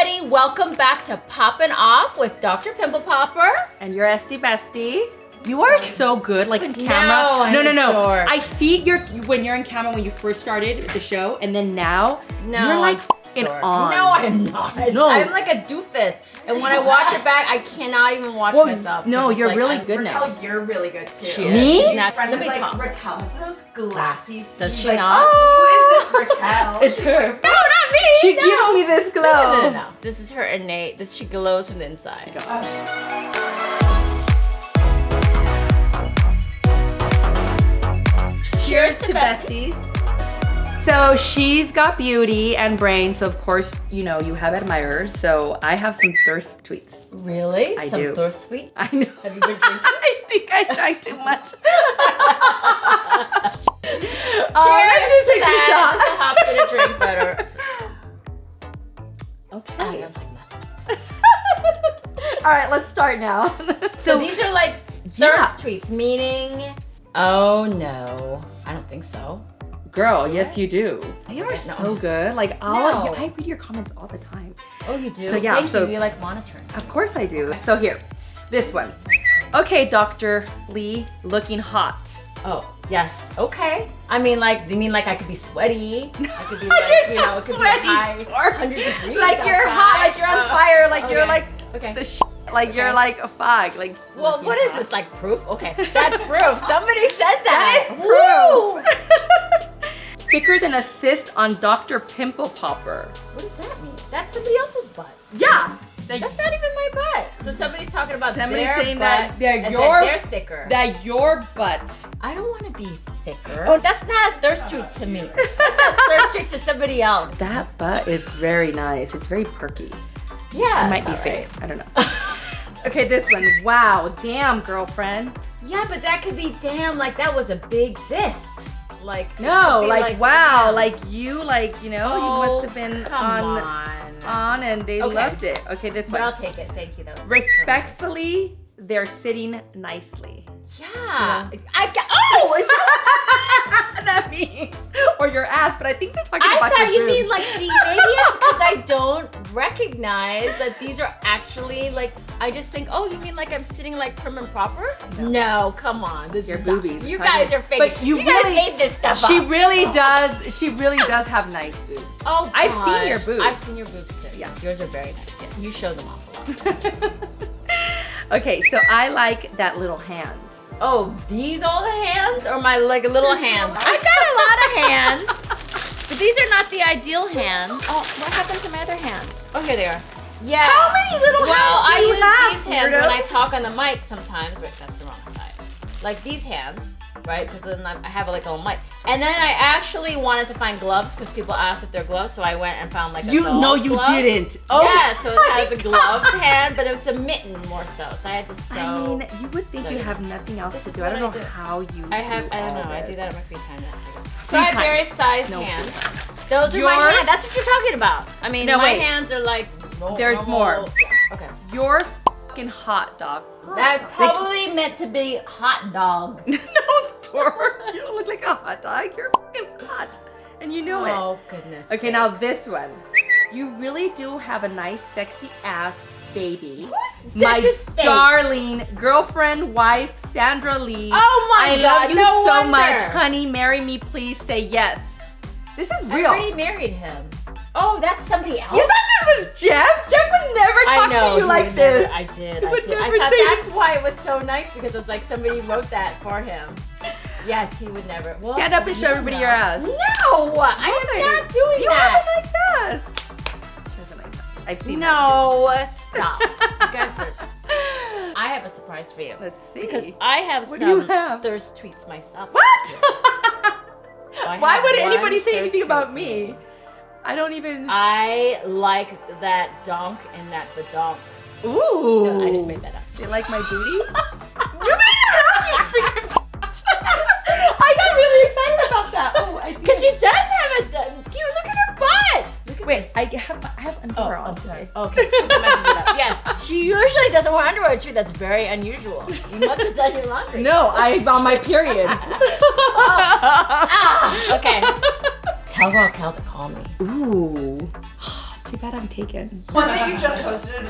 everybody. Welcome back to Poppin' Off with Dr. Pimple Popper. And your SD bestie. You are so good, like in camera. No. I see when you're in camera when you first started the show, and then now you're like f***ing on. No, I'm not. No. I'm like a doofus. And when I watch it back, I cannot even watch myself. No, you're like, really good now. Raquel, you're really good too. She is. Me? She's not. Friend Let was me like, talk. Raquel has those glassy. Does She's she like, not? Who is this Raquel? It's She's her. like, No, not me. She no. gives me this glow. No. This is her innate. She glows from the inside. Cheers to besties. So she's got beauty and brains, so of course, you know, you have admirers. So I have some thirst tweets. Really? I Some do. thirst sweet? I know. Have you been drinking? I think I drank too much. Cheers let's just to take the that. shot. This will help you to drink better. Okay. That was like nothing. All right, let's start now. So these are like Yeah. thirst tweets, meaning, oh no, I don't think so. Girl, yes you do. They are No, so good. Like No. I read your comments all the time. Oh, you do? So, yeah, Thank so- you. You like monitoring. Of course I do. So here, this one. Okay, Dr. Lee, looking hot. Oh, yes. Okay. I mean, like, you mean like I could be sweaty? I could be like, you know, it could Sweaty, be high, or 100 degrees Like you're hot, like you're on fire, like you're like Okay. the like you're like a fog, like. Well, looking what is hot. this, like proof? Okay, that's proof. Somebody said that. That is Woo! proof. Thicker than a cyst on Dr. Pimple Popper. What does that mean? That's somebody else's butt. Yeah. That's not even my butt. So somebody's talking about Somebody's their saying butt that they're and your- they're thicker. That your butt. I don't want to be thicker. Oh. That's not a thirst tweet to me. That's a thirst tweet to somebody else. That butt is very nice. It's very perky. Yeah, It might be it's fake. alright. I don't know. Okay, this one. Wow, damn, girlfriend. Yeah, but that could be damn. Like that was a big cyst. Like it No, could be like wow, damn. like you, like you know, you must have been come on, and they Okay. loved it. Okay, this But one. I'll take it. Thank you. That was Respectfully, they're sitting nicely. Yeah. Oh, is that That means, or your ass, but I think they're talking I about thought your you mean boobs. like, see, maybe it's because I don't recognize that these are actually like, I just think, oh, you mean like I'm sitting like prim and proper? No, come on. This Your is not- boobies. You guys are fake. But you guys really- made this stuff She up. really does. She really does have nice boobs. Oh, I've seen your gosh. boobs. I've seen your boobs too. Yes, yours are very nice. Yeah, you show them off a lot. Okay, so I like that little hand. Oh, these all the hands or my like little hands? I've got a lot of hands, but these are not the ideal hands. Oh, what happened to my other hands? Oh, here they are. Yeah. How many little Well, hands do I you use have, these hands weirdo? when I talk on the mic sometimes. Wait, that's the wrong side. Like these hands, right? Because then I have like a little mic. And then I actually wanted to find gloves because people asked if they're gloves, so I went and found like a doll's No, you glove. didn't. Oh, Yeah, so it has a my gloved God. hand, but it's a mitten more so. So I had to sew. I mean, you would think So, you yeah. have nothing else This to is do. I what don't I know do. how you. I don't all know. I this. do that in my free time. That's it. So Free I have time. various sized No hands. free Those are my Your- hands. That's what you're talking about. I mean, No, my wait. hands are like. There's more. Yeah, okay. You're fucking hot, dog. That probably meant to be hot dog. No, Tor. You don't look like a hot dog. You're fucking hot, and you know it. Oh goodness. Okay, now sakes. this one. You really do have a nice, sexy ass, baby. This My is fake. darling girlfriend, wife, Sandra Lee. Oh my I God, love you no so wonder. much, honey. Marry me, please. Say yes. This is I real. already married him. Oh, that's somebody else. You thought this was Jeff? Jeff would never talk to you he like would this. Never, I did. He I would did. I never thought say that's why it was so nice because it was like somebody wrote that for him. Yes, he would never. Well, Stand up and show everybody your ass. No, I am not doing You that. have a nice ass. She has a nice ass. I've seen that No, stop. You guys are. I have a surprise for you. too. Let's see. Because I have What do you some have? thirst tweets myself. What? I Why have would one anybody say thirst anything tweet about for me? you. I don't even. I like that donk and that badonk. Ooh. No, I just made that up. You like my booty? You made that up, you freaking bitch. I got really excited about that. Oh, I Because she does have a cute. Look at her butt. Look at Wait, this. I have underwear on I'm today. sorry. Okay, this messes it up. Yes, she usually doesn't wear underwear too. That's very unusual. You must have done your laundry. No, I'm on my period. Ah, okay. Tell Raquel to call me. Ooh. Too bad I'm taken. One that you just posted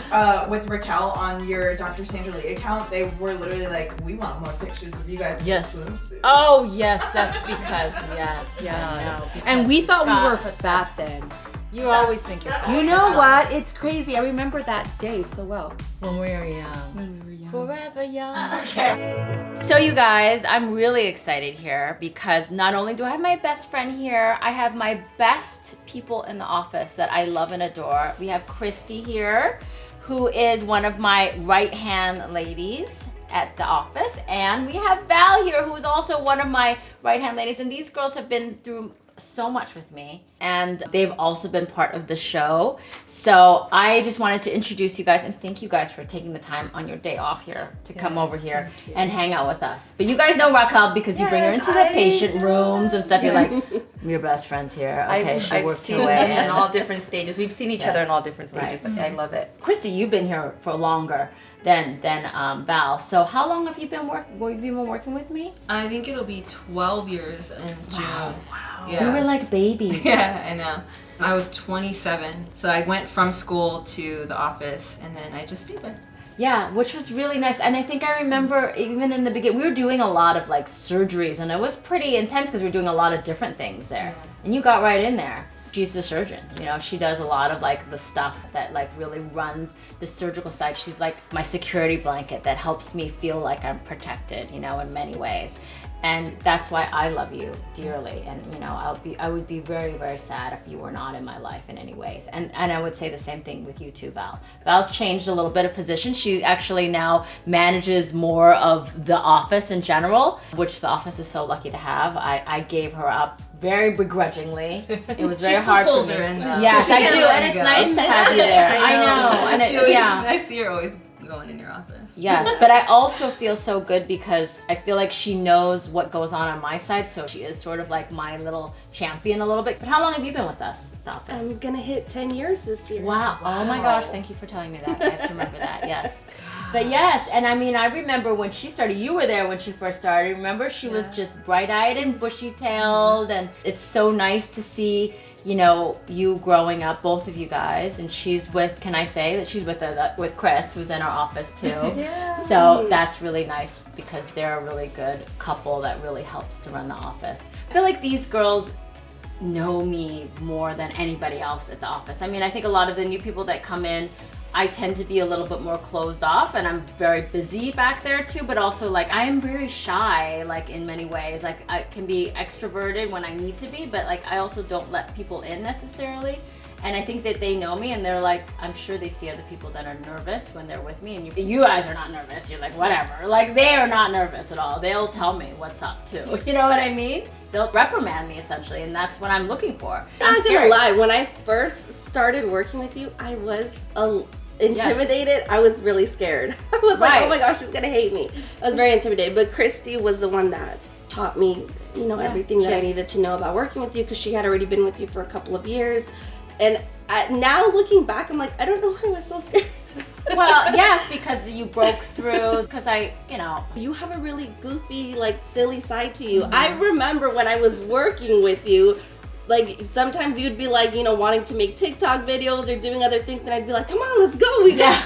with Raquel on your Dr. Sandra Lee account, they were literally like, we want more pictures of you guys in swimsuits. Oh yes, that's because yes. Yeah. I know, And we thought Scott we were put fat then. You always think you're fat. You know what? It's crazy. I remember that day so well. When we were young. When we were young. Forever young. Okay. So you guys, I'm really excited here because not only do I have my best friend here, I have my best people in the office that I love and adore. We have Christy here, who is one of my right-hand ladies at the office. And we have Val here, who is also one of my right-hand ladies. And these girls have been through so much with me, and they've also been part of the show. So I just wanted to introduce you guys and thank you guys for taking the time on your day off here to come over here and hang out with us. But you guys know Raquel because you bring her into the patient rooms and stuff. You're like, we're best friends here. Okay, I've worked seen her way them in all different stages. We've seen each other in all different stages. Right. I love it. Christy, you've been here for longer than Val. So how long have you been working with me? I think it'll be 12 years in June. Wow. Yeah. We were like babies. Yeah, I know. I was 27, so I went from school to the office, and then I just stayed there. Yeah, which was really nice. And I think I remember even in the beginning, we were doing a lot of like surgeries, and it was pretty intense because we were doing a lot of different things there. Yeah. And you got right in there. She's a surgeon, you know, she does a lot of like the stuff that like really runs the surgical side. She's like my security blanket that helps me feel like I'm protected, you know, in many ways. And that's why I love you dearly. And you know, I would be very, very sad if you were not in my life in any ways. And I would say the same thing with you too, Val. Val's changed a little bit of position. She actually now manages more of the office in general, which the office is so lucky to have. I gave her up very begrudgingly. It was very hard for me. Her in, though. Yes, She I can't do, let and you it's go. nice to have you there. I know, and I see her always going in your office. Yes, but I also feel so good because I feel like she knows what goes on my side, so she is sort of like my little champion a little bit. But how long have you been with us at the office? I'm gonna hit 10 years this year. Wow. Oh my gosh, thank you for telling me that. I have to remember that, yes. But yes, and I mean, I remember when she started, you were there when she first started. Remember, she was just bright-eyed and bushy-tailed, and it's so nice to see, you know, you growing up, both of you guys. And she's with, can I say that she's with Chris, who's in our office too. Yeah. So that's really nice because they're a really good couple that really helps to run the office. I feel like these girls know me more than anybody else at the office. I mean, I think a lot of the new people that come in, I tend to be a little bit more closed off, and I'm very busy back there too, but also like I am very shy, like in many ways. Like I can be extroverted when I need to be, but like I also don't let people in necessarily. And I think that they know me, and they're like, I'm sure they see other people that are nervous when they're with me, and you guys are not nervous. You're like, whatever. Like they are not nervous at all. They'll tell me what's up too. You know what I mean? They'll reprimand me essentially, and that's what I'm looking for. I'm not gonna lie, when I first started working with you, I was intimidated. Yes. I was really scared. I was like, oh my gosh, she's gonna hate me. I was very intimidated, but Christy was the one that taught me, you know, everything that I needed to know about working with you, because she had already been with you for a couple of years. And now looking back, I'm like, I don't know why I was so scared. Well, yes, because you broke through, because you know. You have a really goofy, like, silly side to you. Mm-hmm. I remember when I was working with you, like, sometimes you'd be like, you know, wanting to make TikTok videos or doing other things, and I'd be like, come on, let's go. Yeah.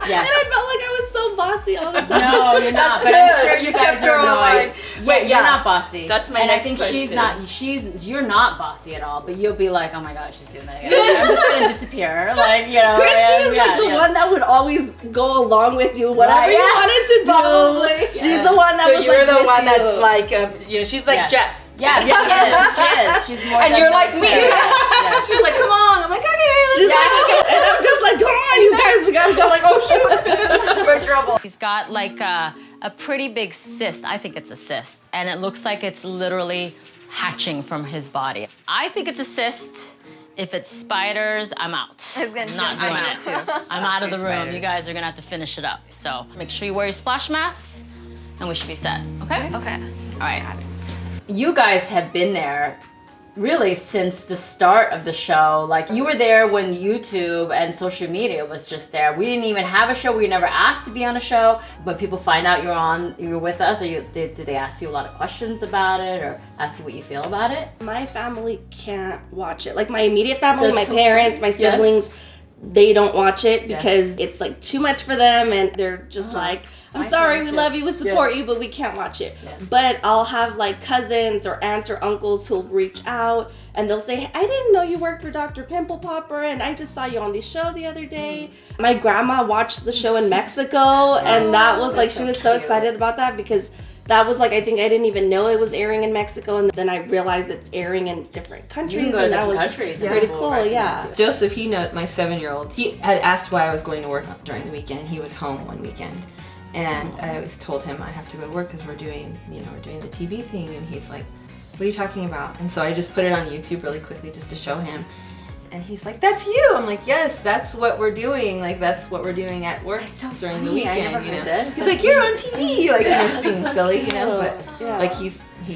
Yes. And I felt like I was so bossy all the time. No, you're not. But I'm sure you guys are annoyed. Wait, you're not bossy. That's my and next I think question. you're not bossy at all, but you'll be like, oh my god, she's doing that again. I'm just gonna disappear. Like, you know. Christy is like the one that would always go along with you, whatever you wanted to do. Probably. She's the one that so was you're like the one you. that's like, you know, she's like Jeff. Yes, she is. She's more and than you're like me. Yes. She's like, come on. I'm like, okay, She's like, okay. And I'm just like, come on, you guys, we gotta go. like, oh shoot. We're in trouble. He's got like a pretty big cyst. I think it's a cyst. And it looks like it's literally hatching from his body. I think it's a cyst. If it's spiders, I'm out. I'm not doing it. Too. I'm out of the room. Spiders. You guys are gonna have to finish it up. So make sure you wear your splash masks, and we should be set. Okay? Okay. All right. You guys have been there really since the start of the show. Like, you were there when YouTube and social media was just there. We didn't even have a show. We were never asked to be on a show. When people find out you're with us, do they ask you a lot of questions about it or ask you what you feel about it? My family can't watch it. Like, my immediate family, my parents, my siblings, they don't watch it because it's like too much for them, and they're just like, I'm sorry, we love you, we support you, but we can't watch it. But I'll have like cousins or aunts or uncles who'll reach out and they'll say, I didn't know you worked for Dr. Pimple Popper, and I just saw you on the show the other day. My grandma watched the show in Mexico, and that was like, she was so excited about that because that was like, I think I didn't even know it was airing in Mexico, and then I realized it's airing in different countries, and that was pretty cool. Joseph, my 7-year-old, he had asked why I was going to work during the weekend, and he was home one weekend. And I always told him I have to go to work because we're doing the TV thing, and he's like, what are you talking about? And so I just put it on YouTube really quickly just to show him. And he's like, that's you. I'm like, yes, that's what we're doing. Like, that's what we're doing at work during the weekend. I never heard this. He's like, you're on TV. Like, just being silly, but like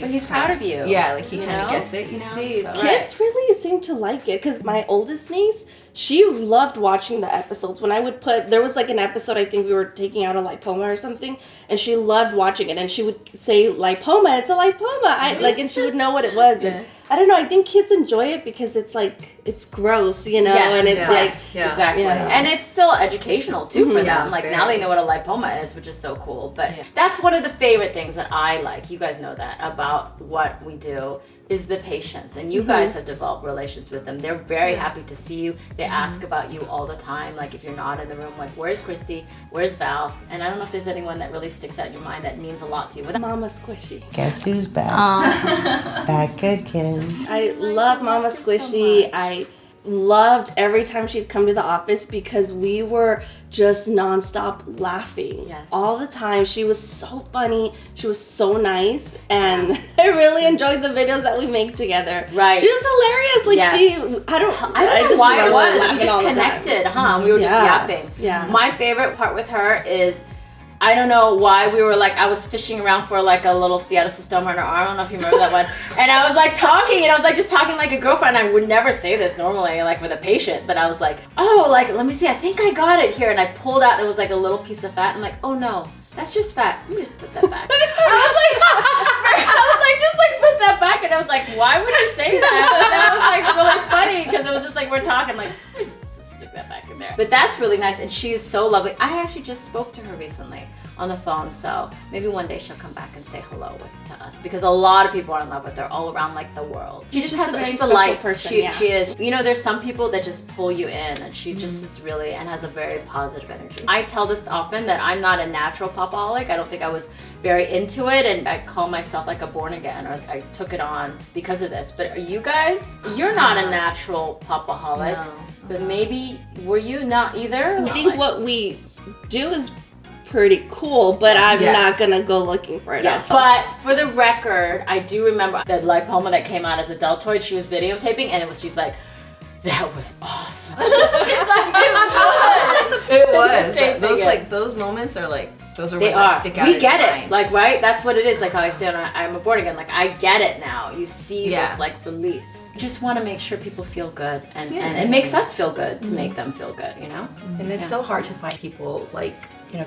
but he's proud of you. Yeah, like he kind of gets it. He sees. Kids really seem to like it because my oldest niece, she loved watching the episodes. When I would there was like an episode, I think we were taking out a lipoma or something, and she loved watching it, and she would say, lipoma, it's a lipoma. And she would know what it was. And I don't know, I think kids enjoy it because it's like, it's gross, and it's exactly. And it's still educational too for them. Like, now they know what a lipoma is, which is so cool. But that's one of the favorite things that I like. You guys know that about what we do is the patients, and you guys have developed relations with them. They're very happy to see you. They ask about you all the time. Like, if you're not in the room, like, where's Christy? Where's Val? And I don't know if there's anyone that really sticks out in your mind that means a lot to you. Mama Squishy. Guess who's back? Back again. I love Mama Squishy. I loved every time she'd come to the office because we were just nonstop laughing all the time. She was so funny. She was so nice, and I really enjoyed the videos that we make together. Right. She was hilarious. Like I don't know why it was. We just connected, We were just yapping. Yeah. My favorite part with her is, I don't know why we were like, I was fishing around for like a little steatocystoma in her arm. I don't know if you remember that one. And I was like talking, and I was like just talking like a girlfriend. I would never say this normally, like with a patient, but I was like, oh, like, let me see, I think I got it here. And I pulled out, it was like a little piece of fat. I'm like, oh no, that's just fat. Let me just put that back. I was like, just like put that back. And I was like, why would you say that? And that was like really funny because it was just like, we're talking like, that back in there. But that's really nice, and she is so lovely. I actually just spoke to her recently on the phone, so maybe one day she'll come back and say hello to us, because a lot of people are in love with her all around like the world. She's a light person. She is. There's some people that just pull you in, and she just is really, and has a very positive energy. I tell this often that I'm not a natural popaholic. I don't think I was very into it, and I call myself like a born again, or I took it on because of this. But are you guys, you're not a natural popaholic. No. But maybe, were you not either? I think what we do is pretty cool, but I'm not gonna go looking for it. Yes. But for the record, I do remember the lipoma that came out as a deltoid. She was videotaping, and she's like, that was awesome. It was. Those moments are like, those are ones that stick out. We get it. Like, right? That's what it is. Like how I say I'm a born again. Like, I get it now. You see this like release. You just want to make sure people feel good, and it makes us feel good to make them feel good, And it's so hard to find people like,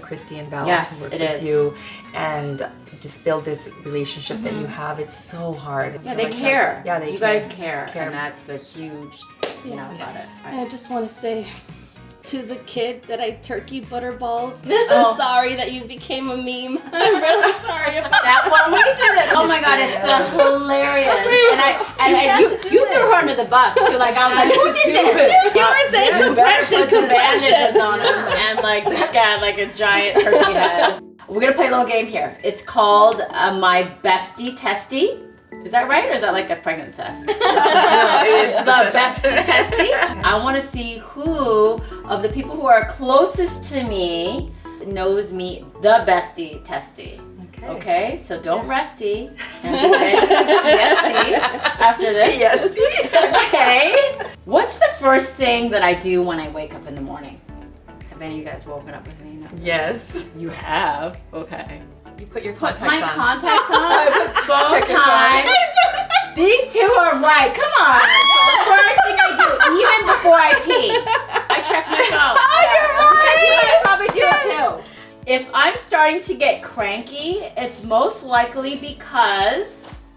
Christy and Val to work with you and just build this relationship that you have. It's so hard. Yeah, they care. You guys care. And that's the huge, about it. Right. And I just want to say, to the kid that I turkey butterballed, I'm sorry that you became a meme. I'm really sorry about that one. We did it. Oh my god, it's hilarious. And you threw her under the bus too. Like, I was like, who did this? You were saying compression. Bandages on him, and like this guy had like a giant turkey head. We're gonna play a little game here. It's called My Bestie Testy. Is that right, or is that like a pregnant test? No, it's the bestie testy. I want to see who of the people who are closest to me knows me the bestie testy. Okay, so don't resty and siesty after this. Siesty. Okay. What's the first thing that I do when I wake up in the morning? Have any of you guys woken up with me? No. Yes. You have? Okay. You put your Put contacts my on. contacts on. Bow tie. These two are right. Come on. The first thing I do, even before I pee, I check my phone. Oh, you're right. You guys probably do it too. If I'm starting to get cranky, it's most likely because,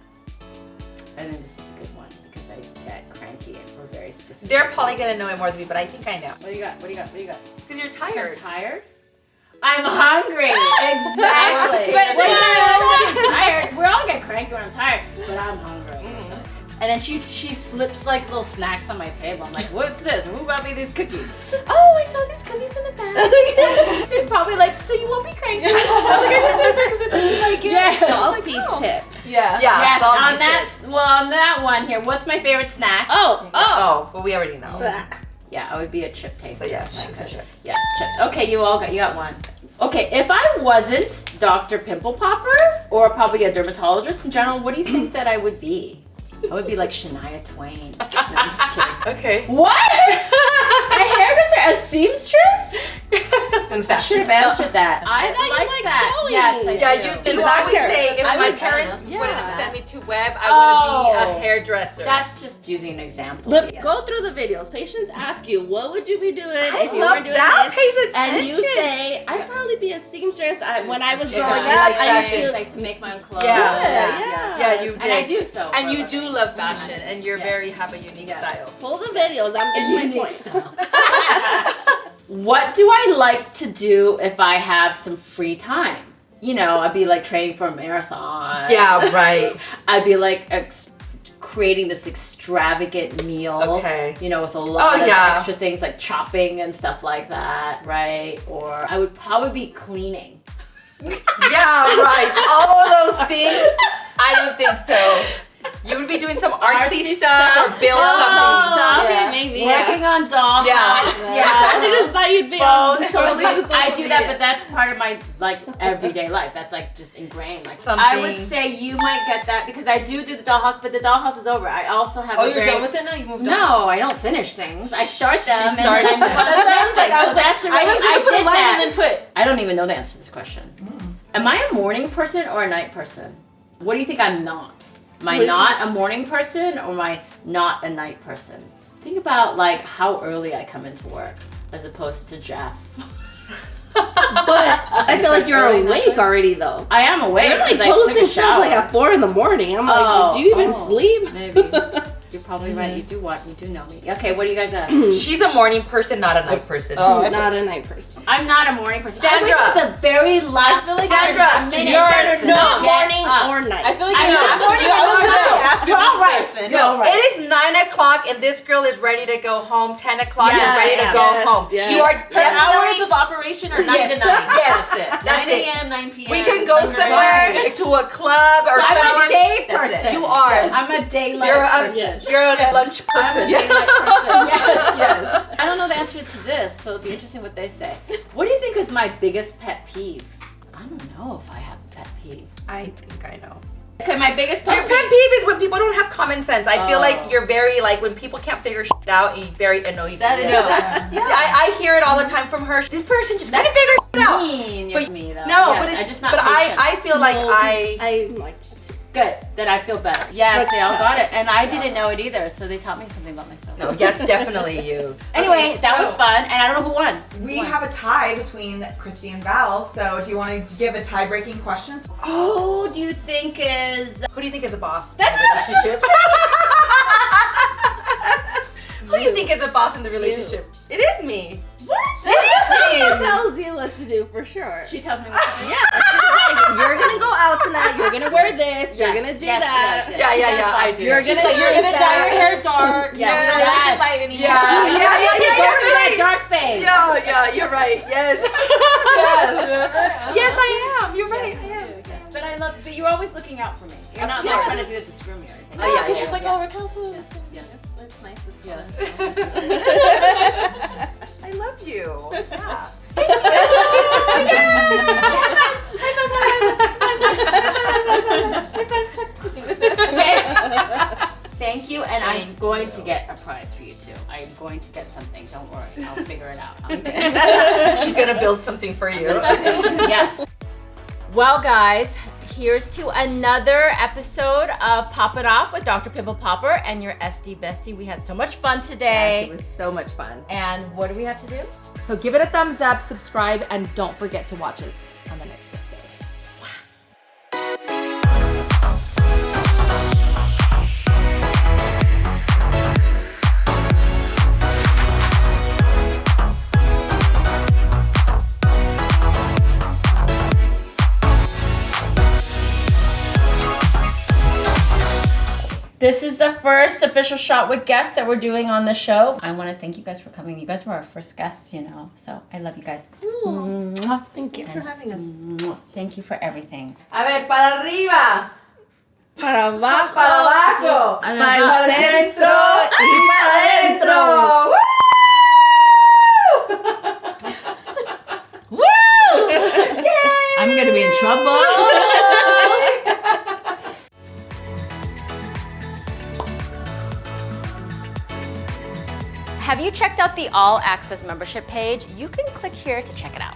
I think this is a good one because I get cranky for very specific They're probably reasons. gonna know it more than me, but I think I know. What do you got? What do you got? What do you got? Because you're I'm tired. tired? I'm hungry. Exactly. But Well, yes. I'm tired. We all get cranky when I'm tired, but I'm hungry. And then she slips like little snacks on my table. I'm like, what's this? Who brought me these cookies? Oh, I saw these cookies in the bag. So probably like, so you won't be cranky. I just like it. Yes. Salty chips. Yeah. Yes, salty on that, chips. on that one here, what's my favorite snack? Oh, well, we already know. Yeah, I would be a chip taster. But yeah, if I she's a could. chips. Yes, chips. Okay, you got one. Okay, if I wasn't Dr. Pimple Popper or probably a dermatologist in general, what do you think that I would be? I would be like Shania Twain. No, I'm just kidding. Okay. What? A hairdresser? A seamstress? In I should have answered that. I thought you like liked that. sewing. Yes, I Yeah, do. you Exactly. always say if I my would parents yeah. wouldn't have sent me to web, I want to be a hairdresser. That's just using an example. Look, yes. go through the videos. Patients ask you, what would you be doing if you love were doing that. this? Pays And you attention. say, I'd probably be a seamstress. When I was Yeah, growing she up, likes I that. used She to. likes to make my own clothes. Yeah. Yeah, you did. And I do so. And for you a do living. love fashion, and you're Yes. very have a unique Yes. style. Pull the videos. I'm getting my Unique point. style. What do I like to do if I have some free time? You know, I'd be like training for a marathon. Yeah, right. I'd be like creating this extravagant meal. Okay. You know, with a lot Oh, of yeah. extra things like chopping and stuff like that, right? Or I would probably be cleaning. Yeah, right. All of those things. I don't think so. You would be doing some artsy stuff or build something. stuff. Yeah. Maybe. Working on dollhouse. Yeah. I just thought you'd be on Bones, totally I social do that, media. but that's part of my like everyday life. That's like just ingrained. Like Something. I would say you might get that because I do the dollhouse, but the dollhouse is over. I also have. Oh, a you're very, done with it now? You moved on? No, I don't finish things. I start them and then starts I move them. on to the next thing. So that's I was already. gonna put a did line that. and then put. I don't even know the answer to this question. Am I a morning person or a night person? What do you think I'm not? Am I not a morning person or am I not a night person? Think about like how early I come into work as opposed to Jeff. But I feel like you're Early awake nothing? already though. I am awake. You're like 'cause I took a posting stuff like shower. at 4 in the morning. I'm like, do you even sleep? Maybe. You're probably right. You do know me. Okay, what do you guys have? She's a morning person, not a night person. Oh, Not a night person. I'm not a morning person. Sandra. I wake up the very last feel like Sandra, minute. you're to not get morning up. or night. I feel like I'm you're not after morning you. I was or gonna night. say after You're all right. person. You're all right. It is 9 o'clock and this girl is ready to go home. 10 o'clock Yes, is ready to yes, go yes, home. yes. You are Her hours definitely. of operation are 9 to 9. Yes. That's it. That's 9 it. a.m., 9 p.m. We can go Sunrise. somewhere to a club or I'm somewhere. a day That's it. person. You are. I'm a daylight You're a, person. you're a lunch I'm a person. daylight person. Yes, yes. I don't know the answer to this, so it'll be interesting what they say. What do you think is my biggest pet peeve? I don't know if I have a pet peeve. I think I know. Okay, my biggest Your pet pet peeve. peeve is when people don't have common sense. I feel Oh. like you're very like when people can't figure shit out and you very annoyed. That is, No. that's, yeah. I hear it all the time from her. This person just couldn't figure shit out. Mean But- me though. No, Yes, but it's I'm just not but patient. I feel like No, 'cause I I'm like that too. Good, then I feel better. Yes, But- they all got it, and I didn't know it either, so they taught me something about myself. no, that's definitely you. Anyway, Okay, that was so- fun, and I don't know who won. We Who won? have a tie between Christy and Val, so do you want to give a tie-breaking question? Who do you think is? Who do you think is the boss? That's in the relationship. Who do you think is the boss in the relationship? It is me. What? She tells you what to do for sure. She tells me what to do. Yeah, she's like, you're gonna go out tonight. You're gonna wear this. You're gonna do yes, that. She does, Yeah, She yeah, does yeah, I boss do. you. You're She's gonna like, you're drink gonna dye your that. hair dark. Yes. You don't like to fight anymore. Yeah. You Yeah, have to yeah, go you're through that right. dark phase. Yeah, you're right. Yes. Yes. Yes, I am. You're right. Yes, I you am. do, yes. But I love. But you're always looking out for me. You're not like Yeah. trying to do it to screw me or anything. Oh, yeah, because yeah, she's like, yes. oh, Raquel's so Yes, yes. It's nice to see. Yeah. I love you. Yeah. Thank you, and I'm Thank going you. to get a prize for you too. I'm going to get something. Don't worry, I'll figure it out. She's gonna build something for you. Yes. Well, guys, here's to another episode of Pop It Off with Dr. Pimple Popper and your SD bestie. We had so much fun today. Yes, it was so much fun. And what do we have to do? So give it a thumbs up, subscribe, and don't forget to watch us on the next episode. This is the first official shot with guests that we're doing on the show. I want to thank you guys for coming. You guys were our first guests, you know, so I love you guys. Mwah. Thank you for having us. Mwah. Thank you for everything. A ver, para arriba, Para abajo. para abajo, Para el centro y para adentro. Woo! I'm gonna be in trouble. Have you checked out the All Access membership page? You can click here to check it out.